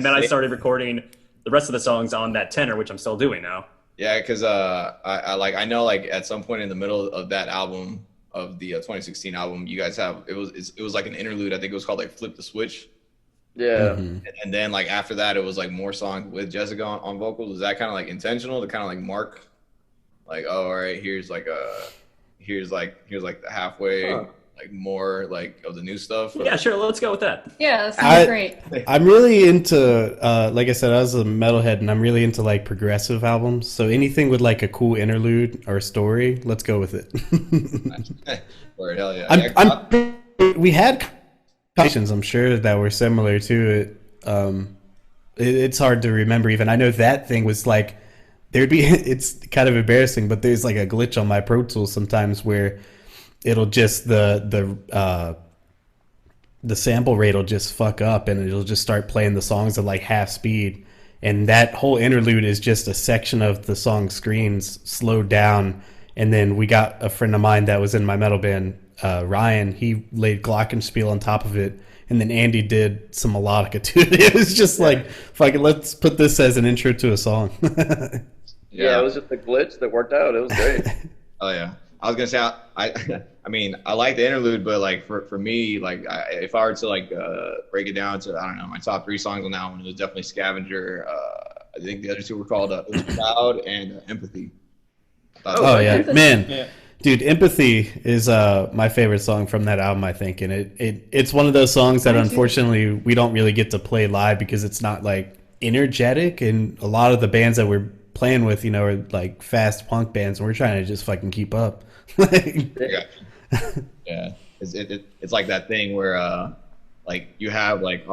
then I started recording the rest of the songs on that tenor, which I'm still doing now. Yeah, because I know like at some point in the middle of that album of the 2016 album, you guys have it was like an interlude. I think it was called like Flip the Switch. Yeah. And then like after that, it was like more songs with Jessica on vocals. Is that kind of like intentional to kind of like mark like, oh, all right, here's like the halfway like more like of the new stuff? Yeah, sure. Let's go with that. Yeah, that sounds great. I'm really into, like I said, I was a metalhead, and I'm really into like progressive albums. So anything with like a cool interlude or story, let's go with it. Word, hell yeah. We had conversations, I'm sure, that were similar to it. It's hard to remember even. I know that thing was like, it's kind of embarrassing, but there's like a glitch on my Pro Tools sometimes where it'll just the sample rate will just fuck up, and it'll just start playing the songs at like half speed, and that whole interlude is just a section of the song screens slowed down. And then we got a friend of mine that was in my metal band, Ryan. He laid glockenspiel on top of it, and then Andy did some melodica to it. It was just like, fuck it, let's put this as an intro to a song. Yeah, it was just a glitch that worked out. It was great. Oh yeah. I was gonna say I mean I like the interlude, but like for me, like if I were to like break it down to, I don't know, my top 3 songs on that one, it was definitely Scavenger. I think the other 2 were called it was Cloud and Empathy. Oh yeah, man. Yeah. Dude, Empathy is my favorite song from that album, I think, and it's one of those songs that unfortunately we don't really get to play live because it's not like energetic, and a lot of the bands that we're playing with, you know, are like fast punk bands, and we're trying to just fucking keep up. Yeah. It's like that thing where like you have like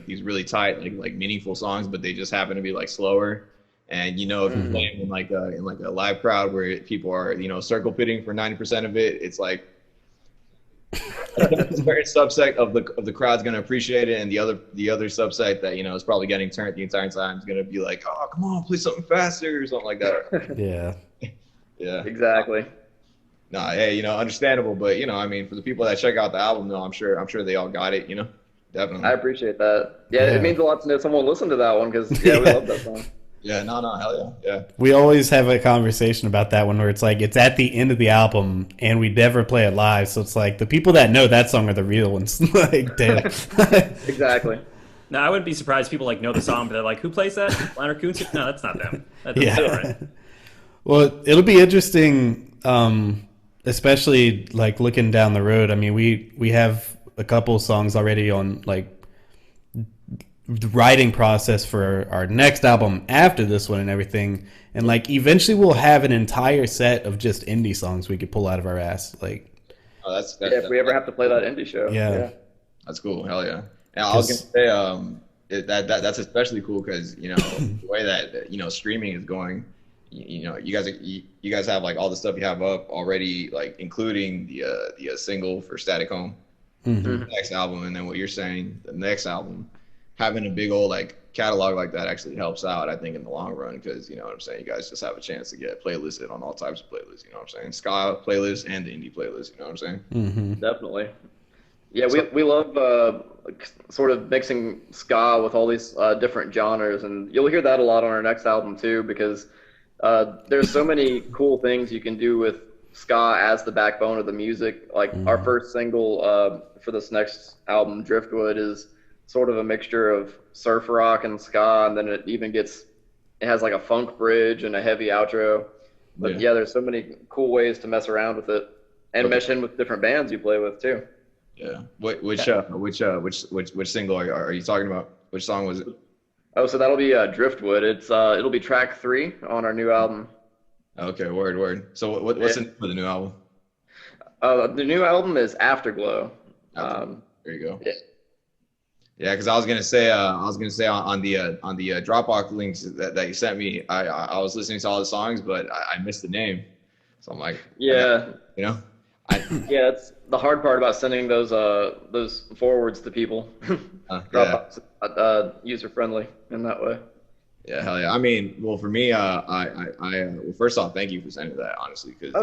these really tight like meaningful songs, but they just happen to be like slower. And you know, if you're playing in like a live crowd where people are, you know, circle pitting for 90% of it, it's like a certain subset of the crowd's gonna appreciate it, and the other subset that, you know, is probably getting turned the entire time is gonna be like, oh, come on, play something faster or something like that. Yeah. Yeah. Exactly. Nah, hey, you know, understandable, but you know, I mean, for the people that check out the album, though, I'm sure they all got it, you know, definitely. I appreciate that. Yeah, it means a lot to know someone listened to that one, because we love that song. Yeah, no, hell yeah, yeah. We always have a conversation about that one where it's like it's at the end of the album and we never play it live, so it's like the people that know that song are the real ones. Like, damn. Exactly. No, I wouldn't be surprised if people like know the song, but they're like, "Who plays that? Flying Raccoon Suit?" No, that's not them. That's right. Well, it'll be interesting, especially like looking down the road. I mean, we have a couple songs already on like the writing process for our next album after this one and everything, and like eventually we'll have an entire set of just indie songs we could pull out of our ass. Like, oh, that's if we ever have to play that indie show. Yeah. That's cool. Hell yeah. And I was gonna say that's especially cool because, you know, the way that, you know, streaming is going, you know, you guys have like all the stuff you have up already, like including the single for Static Home, the next album, and then what you're saying, the next album. Having a big old like catalog like that actually helps out, I think, in the long run, because, you know what I'm saying, you guys just have a chance to get playlisted on all types of playlists, you know what I'm saying, ska playlist and the indie playlist, you know what I'm saying. Definitely. Yeah, we love sort of mixing ska with all these different genres, and you'll hear that a lot on our next album too, because there's so many cool things you can do with ska as the backbone of the music. Like our first single for this next album, Driftwood, is sort of a mixture of surf rock and ska, and then it has like a funk bridge and a heavy outro. But yeah, there's so many cool ways to mess around with it and mesh in with different bands you play with too. Yeah. Which single are you talking about? Which song was it? Oh, so that'll be Driftwood. It'll be track 3 on our new album. Okay, word. So what's in for the new album? The new album is Afterglow. There you go. Yeah. Yeah, because I was gonna say on the Dropbox links that you sent me, I was listening to all the songs, but I missed the name, so I'm like, yeah, you know, yeah, it's the hard part about sending those forwards to people. Dropbox user friendly in that way. Yeah, hell yeah. I mean, well, for me, well, first off, thank you for sending that, honestly, because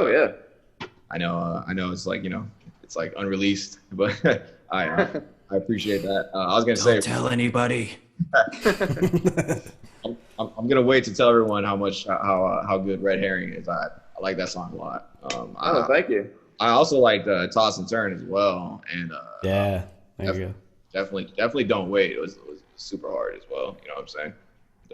I know it's like, you know, it's like unreleased, but I appreciate that. I was gonna Don't say, tell anybody. I'm gonna wait to tell everyone how good Red Herring is. I like that song a lot. Thank you. I also like Toss and Turn as well, and Yeah, there you go. definitely Don't Wait. It was super hard as well. You know what I'm saying?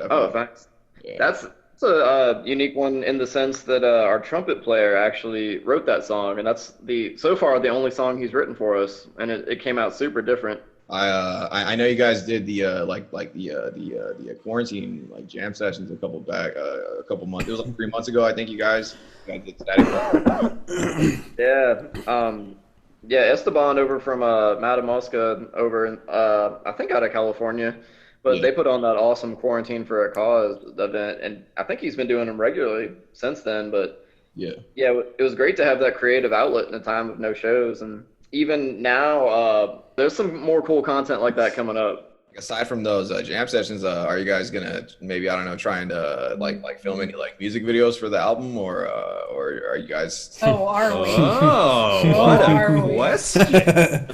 Oh, Definitely. thanks. Yeah. That's a unique one in the sense that our trumpet player actually wrote that song, and that's so far the only song he's written for us, and it came out super different. I know you guys did the the quarantine like jam sessions a couple months. It was like 3 months ago. I think you guys did that. Yeah, Esteban over from Matamoska over in, I think out of California, but Yeah. they put on that awesome Quarantine for a Cause event, and I think he's been doing them regularly since then. But Yeah. yeah, it was great to have that creative outlet in a time of no shows, and even now, there's some more cool content like that coming up. Aside from those jam sessions, are you guys gonna maybe, I don't know, trying to like film any like music videos for the album, or are you guys? Oh, are we? Oh, what a question!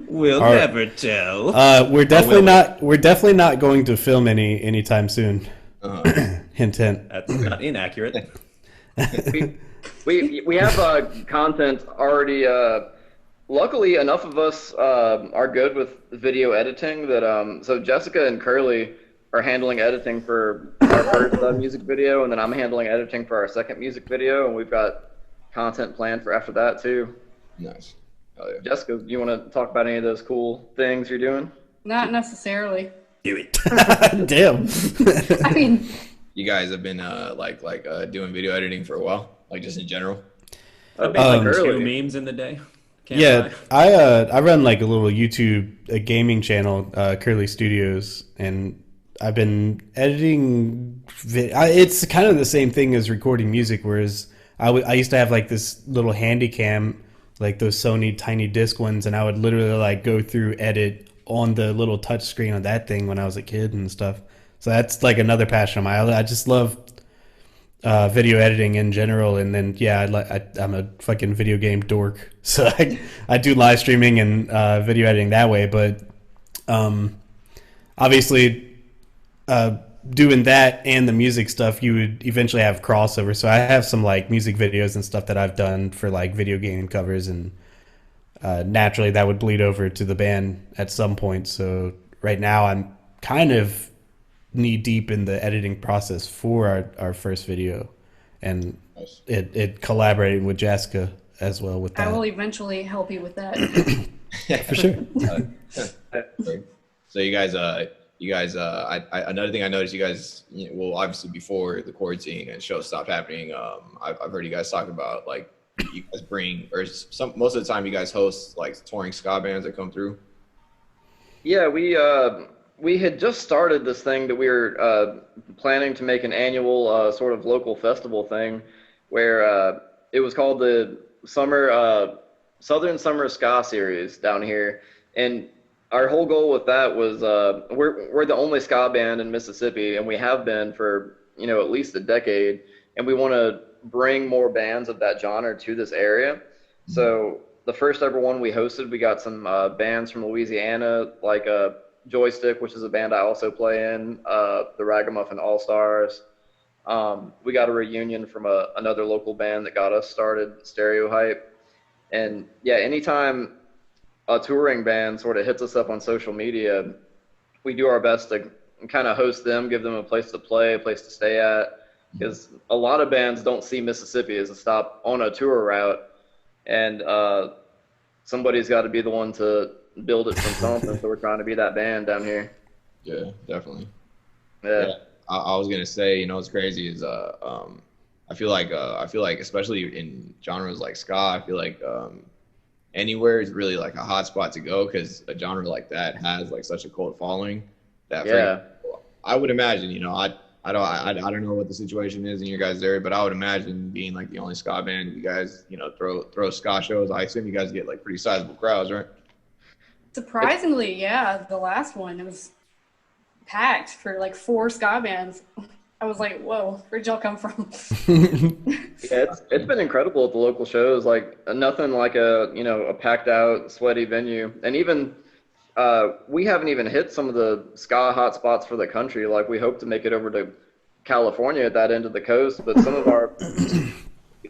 We'll never tell. We're definitely not going to film anytime soon. Hint, hint. That's not inaccurate. We have content already. Luckily, enough of us are good with video editing that so Jessica and Kerley are handling editing for our first music video, and then I'm handling editing for our second music video, and we've got content planned for after that too. Nice. Hell yeah. Jessica, you want to talk about any of those cool things you're doing? Not necessarily. Do it. Damn. I mean, You guys have been doing video editing for a while, like just in general. I made like Kerley. 2 memes in the day. Can't Yeah, lie. I run like a little YouTube gaming channel, Kerley Studios, and I've been editing. It's kind of the same thing as recording music. Whereas I used to have like this little handy cam, like those Sony tiny disc ones, and I would literally like go through edit on the little touch screen on that thing when I was a kid and stuff. So that's like another passion of mine. I just love video editing in general, and then I'm a fucking video game dork, so I do live streaming and video editing that way. But obviously, doing that and the music stuff, you would eventually have crossover. So I have some like music videos and stuff that I've done for like video game covers, and naturally that would bleed over to the band at some point. So right now I'm kind of knee deep in the editing process for our first video, and it collaborating with Jessica as well with that. I will eventually help you with that. For sure. So you guys, another thing I noticed, you guys, well, obviously before the quarantine and shows stopped happening, I've heard you guys talk about like you guys bring, or most of the time you guys host like touring ska bands that come through. Yeah, we had just started this thing that we were planning to make an annual sort of local festival thing, where it was called the Southern Summer Ska Series down here, and our whole goal with that was we're the only ska band in Mississippi, and we have been for at least a decade, and we want to bring more bands of that genre to this area. So the first ever one we hosted, we got some bands from Louisiana, like Joystick, which is a band I also play in, the Ragamuffin All-Stars. We got a reunion from another local band that got us started, Stereo Hype. And yeah, anytime a touring band sort of hits us up on social media, we do our best to kind of host them, give them a place to play, a place to stay at, because a lot of bands don't see Mississippi as a stop on a tour route, and somebody's got to be the one to build it from something. So we're trying to be that band down here. Yeah, definitely. Yeah. I was gonna say, what's crazy is I feel like especially in genres like ska, I feel like anywhere is really like a hot spot to go, because a genre like that has like such a cult following that I would imagine, I don't know what the situation is in your guys' area, but I would imagine being like the only ska band, you guys, throw ska shows. I assume you guys get like pretty sizable crowds, right? Surprisingly, yeah, the last one, it was packed for like 4 ska bands. I was like, whoa, where'd y'all come from? Yeah, it's been incredible at the local shows. Like nothing like a packed out, sweaty venue. And even we haven't even hit some of the ska hotspots for the country. Like, we hope to make it over to California at that end of the coast, but some of our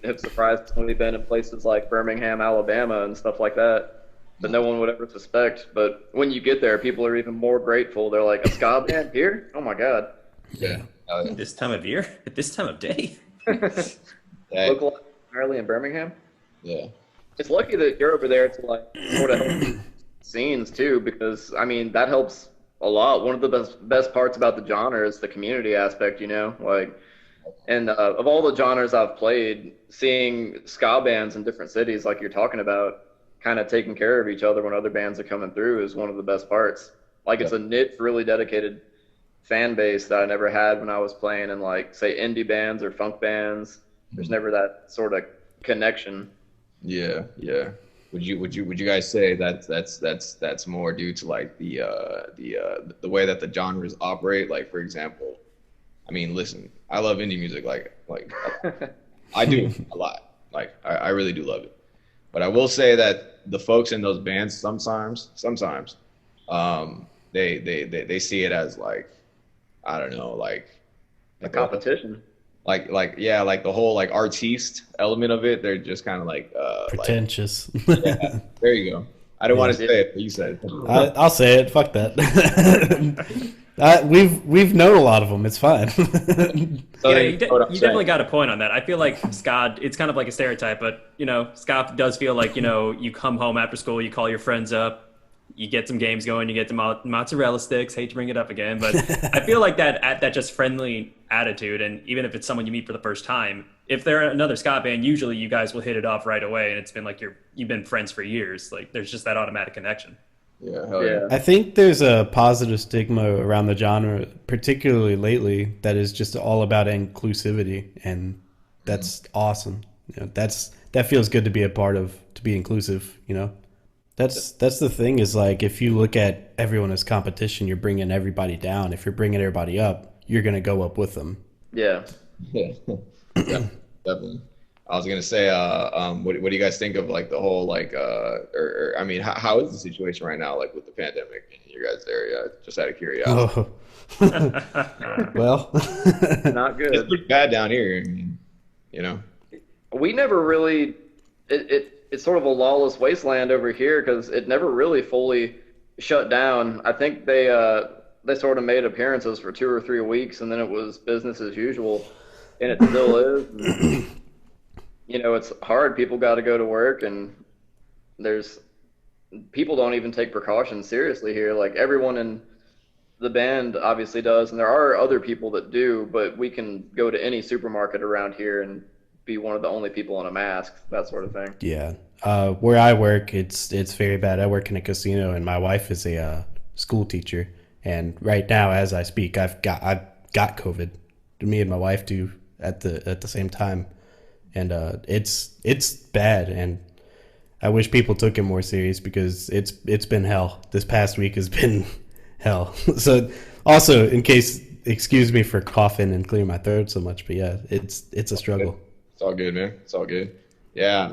have surprisingly been in places like Birmingham, Alabama, and stuff like that no one would ever suspect. But when you get there, people are even more grateful. They're like, a ska band here? Oh my god! Yeah. This time of year, at this time of day. Local entirely in Birmingham. Yeah. It's lucky that you're over there to like sort of help scenes too, because I mean that helps a lot. One of the best parts about the genre is the community aspect, you know, like. And of all the genres I've played, seeing ska bands in different cities, like you're talking about, kind of taking care of each other when other bands are coming through is one of the best parts. Like, it's a niche, really dedicated fan base that I never had when I was playing in, like, say, indie bands or funk bands. There's never that sort of connection. Yeah, yeah. Would you guys say that's more due to like the way that the genres operate? Like, for example, I mean, listen, I love indie music, like I do a lot. Like, I really do love it. But I will say that the folks in those bands sometimes, they see it as like, I don't know, like A competition. Like yeah, like the whole like artiste element of it. They're just kind of like pretentious. Yeah, there you go. I don't want to say it, but you said it. I'll say it. Fuck that. We've known a lot of them. It's fine. Yeah, you definitely got a point on that. I feel like ska, it's kind of like a stereotype, but, you know, ska does feel like, you know, you come home after school, you call your friends up, you get some games going, you get the mozzarella sticks. Hate to bring it up again, but I feel like that just friendly attitude, and even if it's someone you meet for the first time, if they're another ska band, usually you guys will hit it off right away, and it's been like you've been friends for years. Like, there's just that automatic connection. Yeah, hell yeah. I think there's a positive stigma around the genre, particularly lately, that is just all about inclusivity, and that's awesome. You know, that feels good to be a part of, to be inclusive. You know, that's the thing, is like, if you look at everyone as competition, you're bringing everybody down. If you're bringing everybody up, you're gonna go up with them. Yeah. Yeah, definitely. I was gonna say, what do you guys think of like the whole like, or I mean, how is the situation right now, like with the pandemic in your guys' area? Just out of curiosity. Oh. Well, Not good. It's pretty bad down here. I mean, you know. We never really, it's sort of a lawless wasteland over here because it never really fully shut down. I think they sort of made appearances for 2 or 3 weeks, and then it was business as usual, and it still is. And, you know, it's hard. People got to go to work, and people don't even take precautions seriously here. Like, everyone in the band obviously does, and there are other people that do, but we can go to any supermarket around here and be one of the only people in a mask, that sort of thing. yeah. Where I work, it's very bad. I work in a casino, and my wife is a school teacher, and right now, as I speak, I've got COVID. Me and my wife do at the same time. And it's bad, and I wish people took it more serious, because it's been hell. This past week has been hell. So, also, in case, excuse me for coughing and clearing my throat so much, but yeah, it's a struggle. It's all good, man. It's all good. Yeah,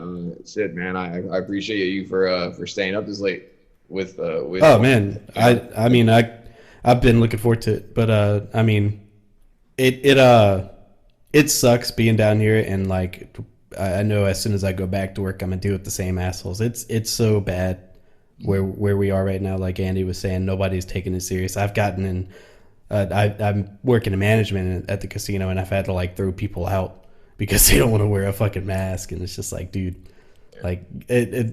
shit, man. I appreciate you for staying up this late with. Oh man, I mean I've been looking forward to it, but I mean it sucks being down here, and like, I know as soon as I go back to work, I'm gonna deal with the same assholes. It's so bad where we are right now. Like Andy was saying, nobody's taking it serious. I've gotten in. I'm working in management at the casino, and I've had to like throw people out because they don't want to wear a fucking mask, and it's just like, dude, like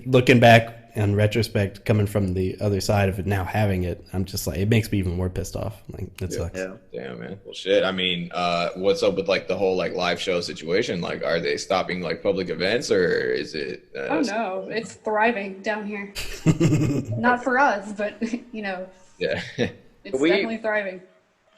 looking back in retrospect, coming from the other side of it now, having it, I'm just like, it makes me even more pissed off. Like, it sucks. Yeah. Damn, man. Well, shit. I mean, what's up with like the whole like live show situation? Like, are they stopping like public events, or is it? Oh no, it's thriving down here. Not for us, but you know, Yeah. it's definitely thriving.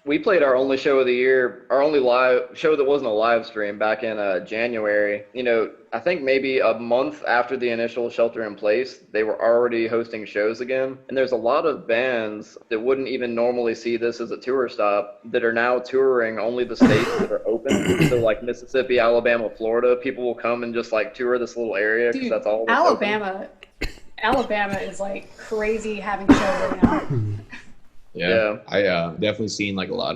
We played our only show of the year, our only live show that wasn't a live stream, back in January. You know, I think maybe a month after the initial shelter in place, they were already hosting shows again. And there's a lot of bands that wouldn't even normally see this as a tour stop that are now touring only the states that are open. So like Mississippi, Alabama, Florida, people will come and just like tour this little area because that's all that's Alabama. open. Alabama is like crazy having shows right now. Yeah. I definitely seen like a lot of